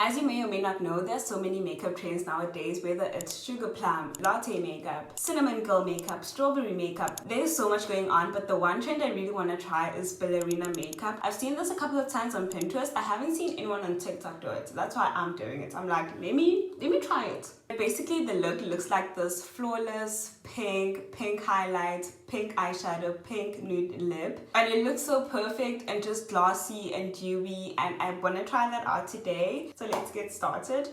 As you may or may not know, there's so many makeup trends nowadays, whether it's sugar plum, latte makeup, cinnamon girl makeup, strawberry makeup. There's so much going on, but the one trend I really want to try is ballerina makeup. I've seen this a couple of times on Pinterest. I haven't seen anyone on TikTok do it. So that's why I'm doing it. I'm like, let me try it. Basically, the look looks like this flawless pink highlight, pink eyeshadow, pink nude lip, and it looks so perfect and just glossy and dewy, and I want to try that out today. So let's get started.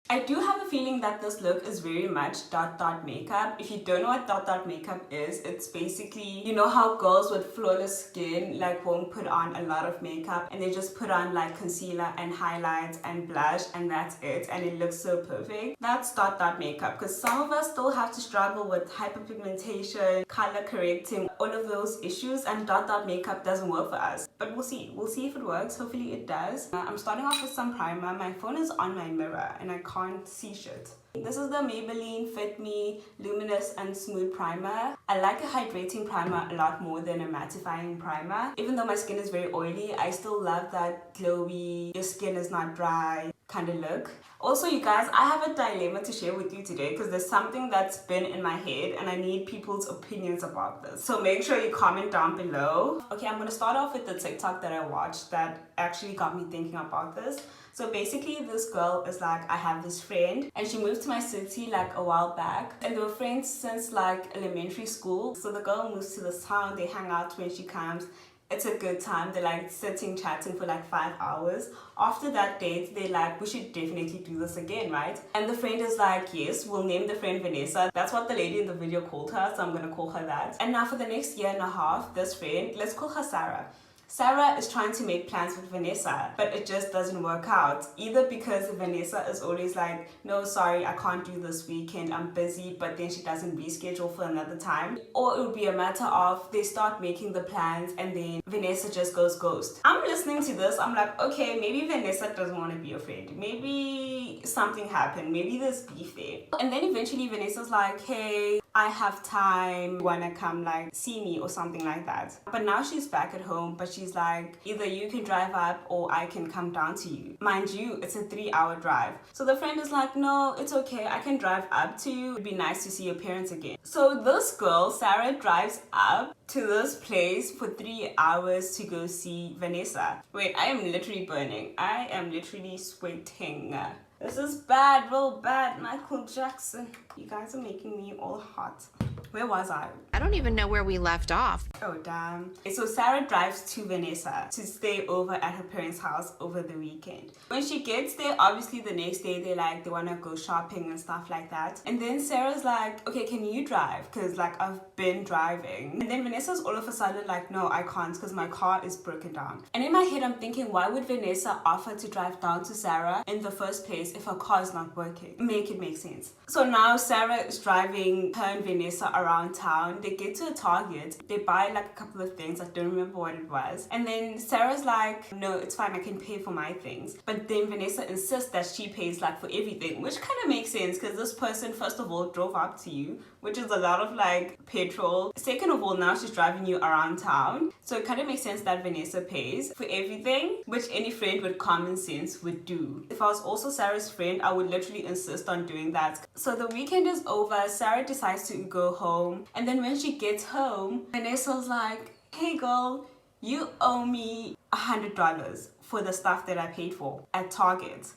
I do have a feeling that this look is very much dot dot makeup. If you don't know what dot dot makeup is, it's basically, you know how girls with flawless skin like won't put on a lot of makeup and they just put on like concealer and highlights and blush and that's it, and it looks so perfect. That's dot dot makeup, because some of us still have to struggle with hyperpigmentation, color correcting, all of those issues, and dot dot makeup doesn't work for us. But we'll see if it works. Hopefully it does. I'm starting off with some primer. My phone is on my mirror and I can't see shit. This is the Maybelline Fit Me Luminous and Smooth Primer. I like a hydrating primer a lot more than a mattifying primer. Even though my skin is very oily, I still love that glowy, your skin is not dry kind of look. Also, you guys, I have a dilemma to share with you today because there's something that's been in my head and I need people's opinions about this. So make sure you comment down below. Okay, I'm going to start off with the TikTok that I watched that actually got me thinking about this. So basically, this girl is like, I have this friend and she moved to my city like a while back, and they were friends since like elementary school. So the girl moves to this town, they hang out when she comes. It's a good time. They're like sitting chatting for like 5 hours. After that date, they're like, we should definitely do this again, right? And the friend is like, yes, we'll name the friend Vanessa. That's what the lady in the video called her, so I'm gonna call her that. And now for the next year and a half, this friend, let's call her Sarah. Sarah is trying to make plans with Vanessa, but it just doesn't work out. Either because Vanessa is always like, no, sorry, I can't do this weekend, I'm busy, but then she doesn't reschedule for another time. Or it would be a matter of they start making the plans and then Vanessa just goes ghost. I'm listening to this, I'm like, okay, maybe Vanessa doesn't want to be your friend. Maybe something happened, maybe there's beef there. And then eventually Vanessa's like, hey, I have time, wanna come like see me or something like that. But now she's back at home, but she's like, either you can drive up or I can come down to you. Mind you, it's a 3-hour drive. So the friend is like, no, it's okay, I can drive up to you. It'd be nice to see your parents again. So this girl, Sarah, drives up to this place for 3 hours to go see Vanessa. Wait, I am literally burning. I am literally sweating. This is bad, real bad. Michael Jackson. You guys are making me all hot. Where was I? I don't even know where we left off. Oh, damn. Okay, so Sarah drives to Vanessa to stay over at her parents' house over the weekend. When she gets there, obviously the next day they want to go shopping and stuff like that. And then Sarah's like, okay, can you drive? Because like I've been driving. And then Vanessa's all of a sudden like, no, I can't because my car is broken down. And in my head, I'm thinking, why would Vanessa offer to drive down to Sarah in the first place if her car is not working? Make it make sense. So now Sarah is driving her and Vanessa around town. They get to a Target, they buy like a couple of things, I don't remember what it was, and then Sarah's like, no, it's fine, I can pay for my things. But then Vanessa insists that she pays like for everything, which kind of makes sense because this person first of all drove up to you, which is a lot of like petrol. Second of all, now she's driving you around town, so it kind of makes sense that Vanessa pays for everything, which any friend with common sense would do. If I was also Sarah's friend, I would literally insist on doing that. So the weekend is over, Sarah decides to go home, and then when she gets home, Vanessa's like, hey girl, you owe me $100 for the stuff that I paid for at Target.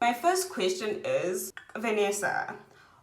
My first question is, Vanessa,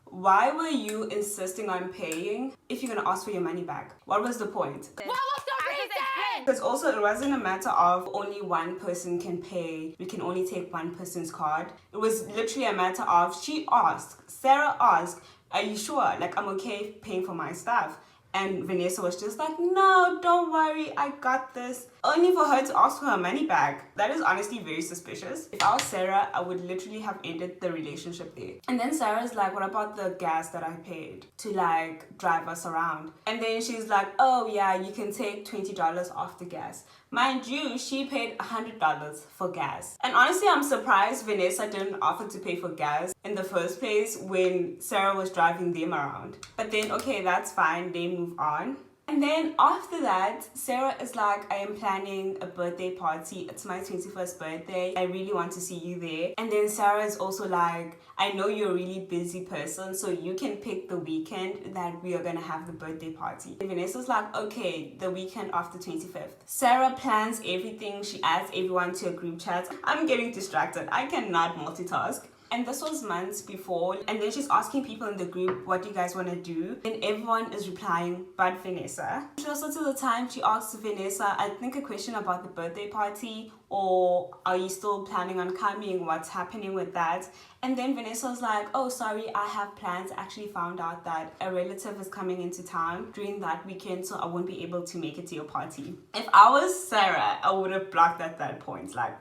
why were you insisting on paying if you're gonna ask for your money back? What was the point? What was the reason? Because also it wasn't a matter of only one person can pay, we can only take one person's card. It was literally a matter of, Sarah asked, are you sure? Like, I'm okay paying for my stuff. And Vanessa was just like, no, don't worry, I got this. Only for her to ask for her money back. That is honestly very suspicious. If I was Sarah, I would literally have ended the relationship there. And then Sarah's like, what about the gas that I paid to like drive us around? And then she's like, oh yeah, you can take $20 off the gas. Mind you, she paid $100 for gas. And honestly, I'm surprised Vanessa didn't offer to pay for gas in the first place when Sarah was driving them around. But then, okay, that's fine, they move on. And then after that, Sarah is like, I am planning a birthday party. It's my 21st birthday. I really want to see you there. And then Sarah is also like, I know you're a really busy person, so you can pick the weekend that we are going to have the birthday party. And Vanessa's like, okay, the weekend after 25th. Sarah plans everything. She adds everyone to a group chat. I'm getting distracted. I cannot multitask. And this was months before. And then she's asking people in the group, what do you guys want to do? And everyone is replying, but Vanessa. Closer to the time, she asks Vanessa, I think a question about the birthday party, or are you still planning on coming? What's happening with that? And then Vanessa's like, oh, sorry, I have plans. I actually found out that a relative is coming into town during that weekend, so I won't be able to make it to your party. If I was Sarah, I would have blocked at that point. Like,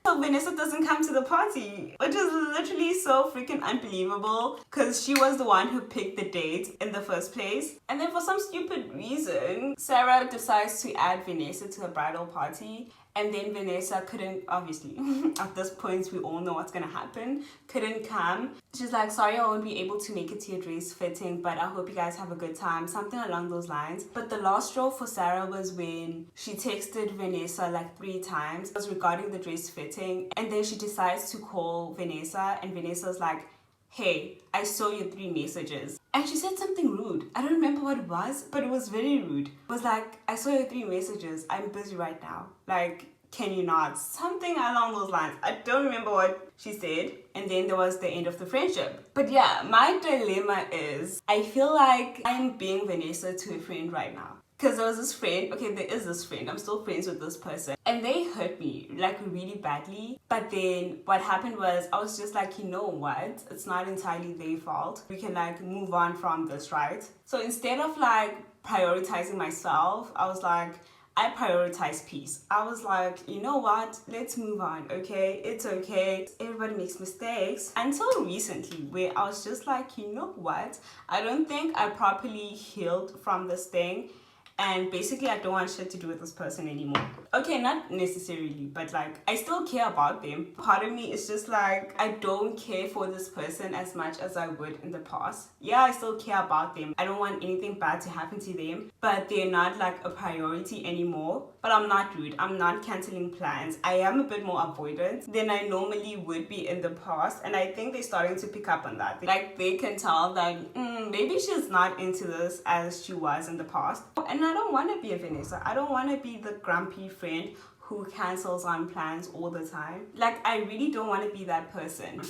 so Vanessa doesn't come to the party, which is literally so freaking unbelievable because she was the one who picked the date in the first place. And then for some stupid reason, Sarah decides to add Vanessa to her bridal party. And then Vanessa couldn't, obviously, at this point we all know what's gonna happen, couldn't come. She's like, sorry, I won't be able to make it to your dress fitting, but I hope you guys have a good time, something along those lines. But the last straw for Sarah was when she texted Vanessa like 3 times. It was regarding the dress fitting, and then she decides to call Vanessa, and Vanessa's like, hey, I saw your 3 messages. And she said something rude. I don't remember what it was, but it was very rude. It was like, I saw your 3 messages. I'm busy right now. Like, can you not? Something along those lines. I don't remember what she said. And then there was the end of the friendship. But yeah, my dilemma is, I feel like I'm being Vanessa to a friend right now. Because there was this friend, okay, there is this friend, I'm still friends with this person, and they hurt me, like, really badly. But then what happened was, I was just like, you know what, it's not entirely their fault. We can, like, move on from this, right? So instead of, like, prioritizing myself, I was like, I prioritize peace. I was like, you know what, let's move on, okay? It's okay. Everybody makes mistakes. Until recently, where I was just like, you know what, I don't think I properly healed from this thing. And basically, I don't want shit to do with this person anymore. Okay, not necessarily, but like, I still care about them. Part of me is just like, I don't care for this person as much as I would in the past. Yeah, I still care about them. I don't want anything bad to happen to them, but they're not like a priority anymore. But I'm not rude. I'm not canceling plans. I am a bit more avoidant than I normally would be in the past. And I think they're starting to pick up on that. Like, they can tell that maybe she's not into this as she was in the past. And I don't want to be a Vanessa. I don't want to be the grumpy friend who cancels on plans all the time. Like, I really don't want to be that person.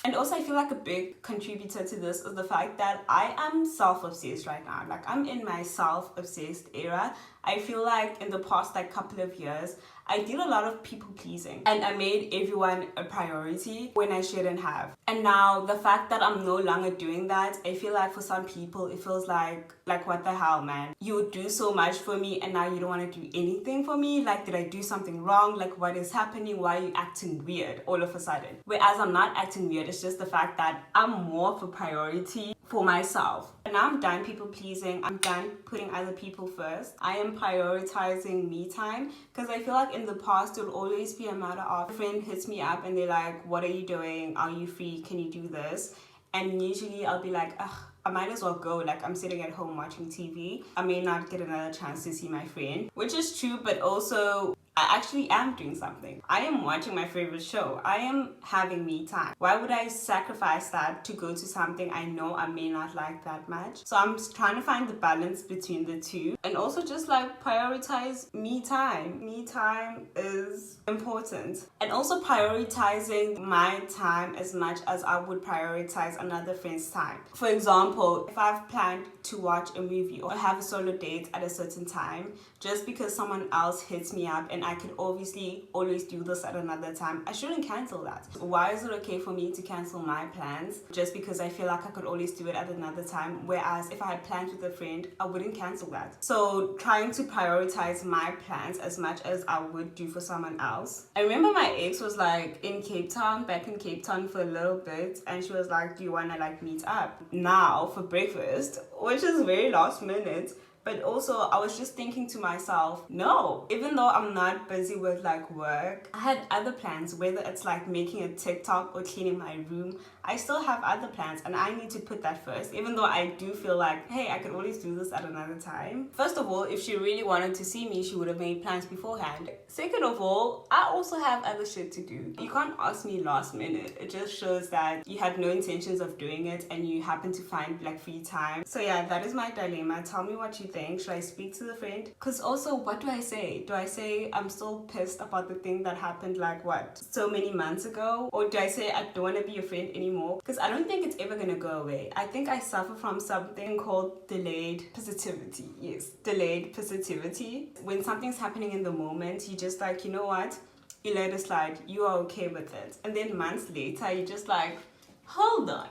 And also, I feel like a big contributor to this is the fact that I am self-obsessed right now. Like, I'm in my self-obsessed era. I feel like in the past, like, couple of years, I did a lot of people pleasing and I made everyone a priority when I shouldn't have. And now the fact that I'm no longer doing that, I feel like for some people, it feels like what the hell, man? You would do so much for me and now you don't want to do anything for me? Like, did I do something wrong? Like, what is happening? Why are you acting weird all of a sudden? Whereas I'm not acting weird, it's just the fact that I'm more of a priority for myself. And now I'm done people pleasing. I'm done putting other people first. I am prioritizing me time because I feel like in the past it will always be a matter of a friend hits me up and they're like, what are you doing? Are you free? Can you do this? And usually I'll be like, ugh, I might as well go. Like, I'm sitting at home watching TV. I may not get another chance to see my friend, which is true, but also I actually am doing something. I am watching my favorite show. I am having me time. Why would I sacrifice that to go to something I know I may not like that much? So I'm trying to find the balance between the two and also just like prioritize me time. Me time is important. And also prioritizing my time as much as I would prioritize another friend's time. For example, if I've planned to watch a movie or have a solo date at a certain time, just because someone else hits me up and I could obviously always do this at another time, I shouldn't cancel that. Why is it okay for me to cancel my plans just because I feel like I could always do it at another time, whereas if I had plans with a friend, I wouldn't cancel that? So trying to prioritize my plans as much as I would do for someone else. I remember my ex was like back in Cape Town for a little bit, and she was like, do you want to like meet up now for breakfast? Which is very last minute. But also, I was just thinking to myself, no, even though I'm not busy with like work, I had other plans, whether it's like making a TikTok or cleaning my room. I still have other plans and I need to put that first, even though I do feel like, hey, I could always do this at another time. First of all, if she really wanted to see me, she would have made plans beforehand. Second of all, I also have other shit to do. You can't ask me last minute. It just shows that you had no intentions of doing it and you happen to find like free time. So yeah, that is my dilemma. Tell me what you think. Should I speak to the friend? Because also, what do I say? Do I say I'm still pissed about the thing that happened like what, so many months ago? Or do I say I don't want to be your friend anymore? Because I don't think it's ever gonna go away. I think I suffer from something called delayed positivity. Yes, delayed positivity. When something's happening in the moment, you just like, you know what? You let it slide. You are okay with it. And then months later, you're just like, hold on.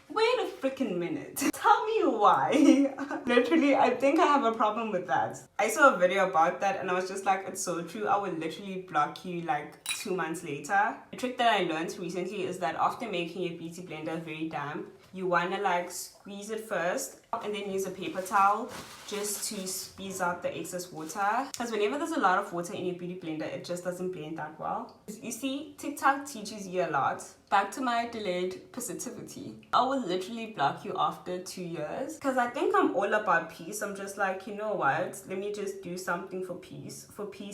Wait a freaking minute. Tell me why. Literally, I think I have a problem with that. I saw a video about that and I was just like, it's so true. I will literally block you like 2 months later. A trick that I learned recently is that after making your beauty blender very damp, you want to like squeeze it first and then use a paper towel just to squeeze out the excess water, because whenever there's a lot of water in your beauty blender, it just doesn't blend that well. You see, TikTok teaches you a lot. Back to my delayed positivity. I will literally block you after 2 years because I think I'm all about peace. I'm just like, you know what, let me just do something for peace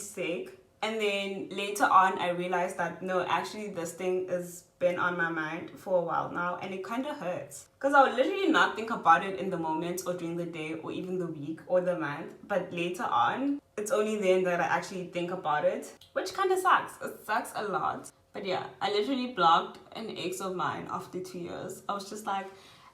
sake. And then later on, I realized that no, actually this thing has been on my mind for a while now and it kind of hurts. Because I would literally not think about it in the moment or during the day or even the week or the month. But later on, it's only then that I actually think about it, which kind of sucks. It sucks a lot. But yeah, I literally blocked an ex of mine after 2 years. I was just like,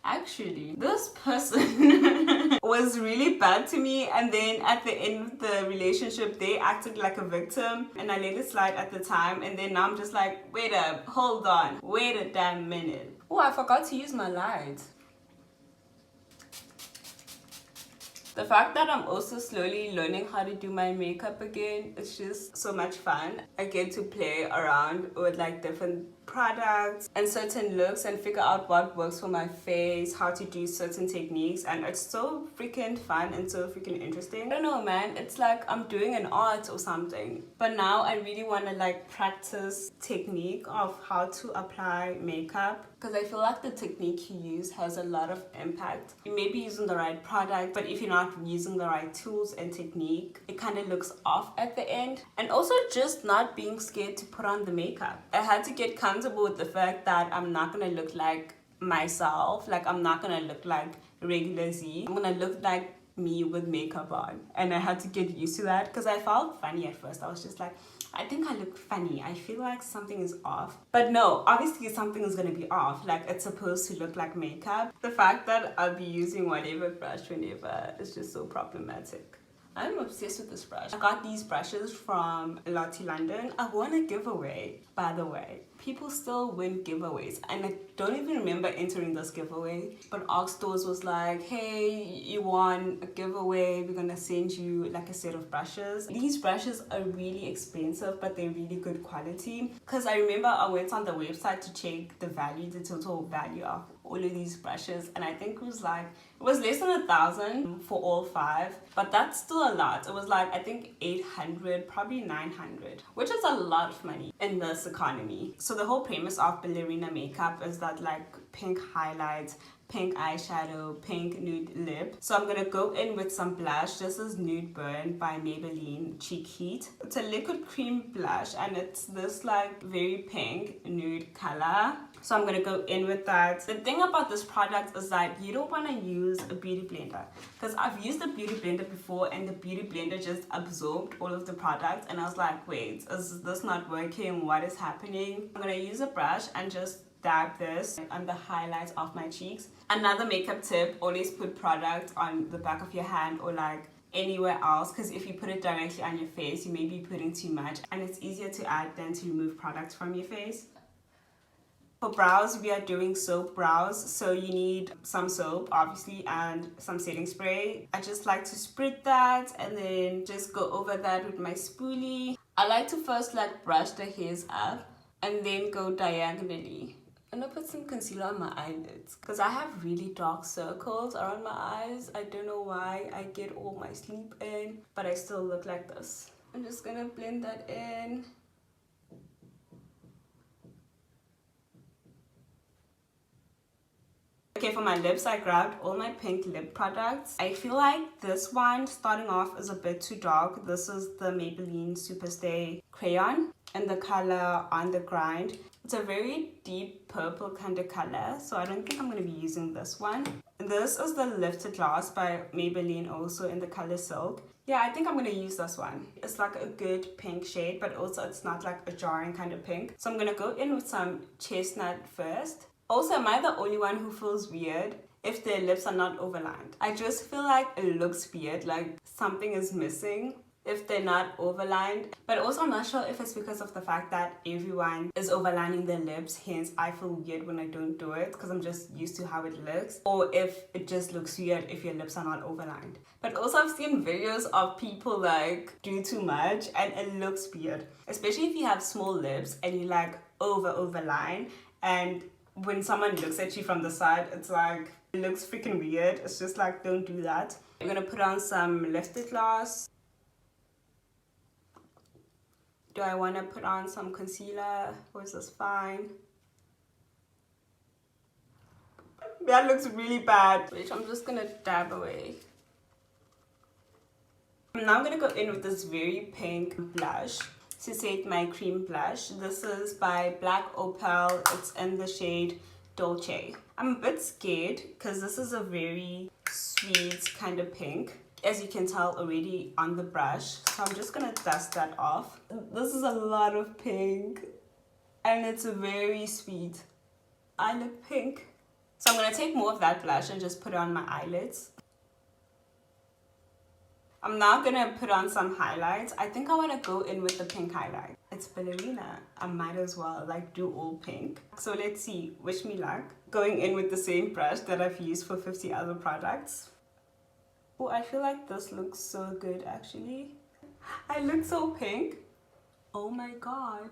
actually, this person was really bad to me, and then at the end of the relationship, they acted like a victim, and I let it slide at the time, and then now I'm just like, wait up, hold on, wait a damn minute. Oh, I forgot to use my light. The fact that I'm also slowly learning how to do my makeup again is just so much fun. I get to play around with like different products and certain looks and figure out what works for my face, how to do certain techniques, and it's so freaking fun and so freaking interesting. I don't know, man, it's like I'm doing an art or something. But now I really want to like practice technique of how to apply makeup, because I feel like the technique you use has a lot of impact. You may be using the right product, but if you're not using the right tools and technique, it kind of looks off at the end. And also just not being scared to put on the makeup. I had to get comfortable with the fact that I'm not gonna look like myself. Like, I'm not gonna look like regular Z. I'm gonna look like me with makeup on. And I had to get used to that because I felt funny at first. I was just like, I think I look funny. I feel like something is off. But no, obviously something is going to be off. Like, it's supposed to look like makeup. The fact that I'll be using whatever brush whenever is just so problematic. I'm obsessed with this brush. I got these brushes from Lottie London. I won a giveaway, by the way. People still win giveaways, and I don't even remember entering this giveaway. But Arc Stores was like, hey, you won a giveaway. We're gonna send you like a set of brushes. These brushes are really expensive, but they're really good quality. Because I remember I went on the website to check the total value of all of these brushes, and I think it was less than 1,000 for all 5, but that's still a lot. It was like, I think 800, probably 900, which is a lot of money in this economy. So the whole premise of ballerina makeup is that like pink highlights, pink eyeshadow, pink nude lip. So I'm gonna go in with some blush. This is Nude Burn by Maybelline Cheek Heat. It's a liquid cream blush and it's this like very pink nude color. So I'm gonna go in with that. The thing about this product is that you don't wanna use a beauty blender, because I've used a beauty blender before and the beauty blender just absorbed all of the products, and I was like, wait, is this not working? What is happening? I'm gonna use a brush and just dab this on the highlights of my cheeks. Another makeup tip, always put product on the back of your hand or like anywhere else, because if you put it directly on your face, you may be putting too much, and it's easier to add than to remove products from your face. For brows, we are doing soap brows, so you need some soap obviously and some setting spray. I just like to spritz that and then just go over that with my spoolie. I like to first like brush the hairs up and then go diagonally I'm gonna put some concealer on my eyelids because I have really dark circles around my eyes. I don't know why. I get all my sleep in, but I still look like this. I'm just gonna blend that in. Okay, for my lips, I grabbed all my pink lip products. I feel like this one, starting off, is a bit too dark. This is the Maybelline Superstay Crayon in the color On the Grind. It's a very deep purple kind of color, so I don't think I'm going to be using this one. This is the Lifted Gloss by Maybelline, also in the color Silk. Yeah, I think I'm going to use this one. It's like a good pink shade, but also it's not like a jarring kind of pink. So I'm going to go in with some Chestnut first. Also, am I the only one who feels weird if their lips are not overlined? I just feel like it looks weird, like something is missing if they're not overlined. But also, I'm not sure if it's because of the fact that everyone is overlining their lips, hence I feel weird when I don't do it because I'm just used to how it looks, or if it just looks weird if your lips are not overlined. But also, I've seen videos of people like do too much and it looks weird, especially if you have small lips and you like overline, and when someone looks at you from the side, it's like, it looks freaking weird. It's just like, don't do that. I'm gonna put on some lifted gloss. Do I want to put on some concealer, or is this fine? That looks really bad, which I'm just gonna dab away. Now I'm gonna go in with this very pink blush. To set my cream blush. This is by Black Opal. It's in the shade Dolce. I'm a bit scared because this is a very sweet kind of pink, as you can tell already on the brush. So I'm just gonna dust that off. This is a lot of pink and it's very sweet. I look pink. So I'm gonna take more of that blush and just put it on my eyelids. I'm now gonna put on some highlights. I think I wanna go in with the pink highlight. It's ballerina. I might as well like do all pink. So let's see, wish me luck. Going in with the same brush that I've used for 50 other products. Oh, I feel like this looks so good actually. I look so pink. Oh my god.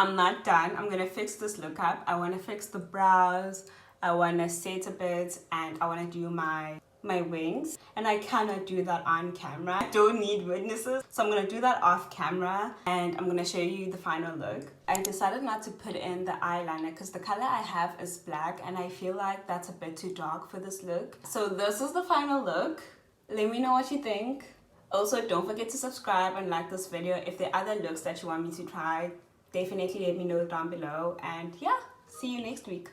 I'm not done. I'm gonna fix this look up. I wanna fix the brows. I wanna set a bit, and I wanna do my wings, and I cannot do that on camera. I don't need witnesses, so I'm gonna do that off camera and I'm gonna show you the final look. I decided not to put in the eyeliner because the color I have is black and I feel like that's a bit too dark for this look. So this is the final look. Let me know what you think. Also, don't forget to subscribe and like this video. If there are other looks that you want me to try, definitely let me know down below, and yeah, see you next week.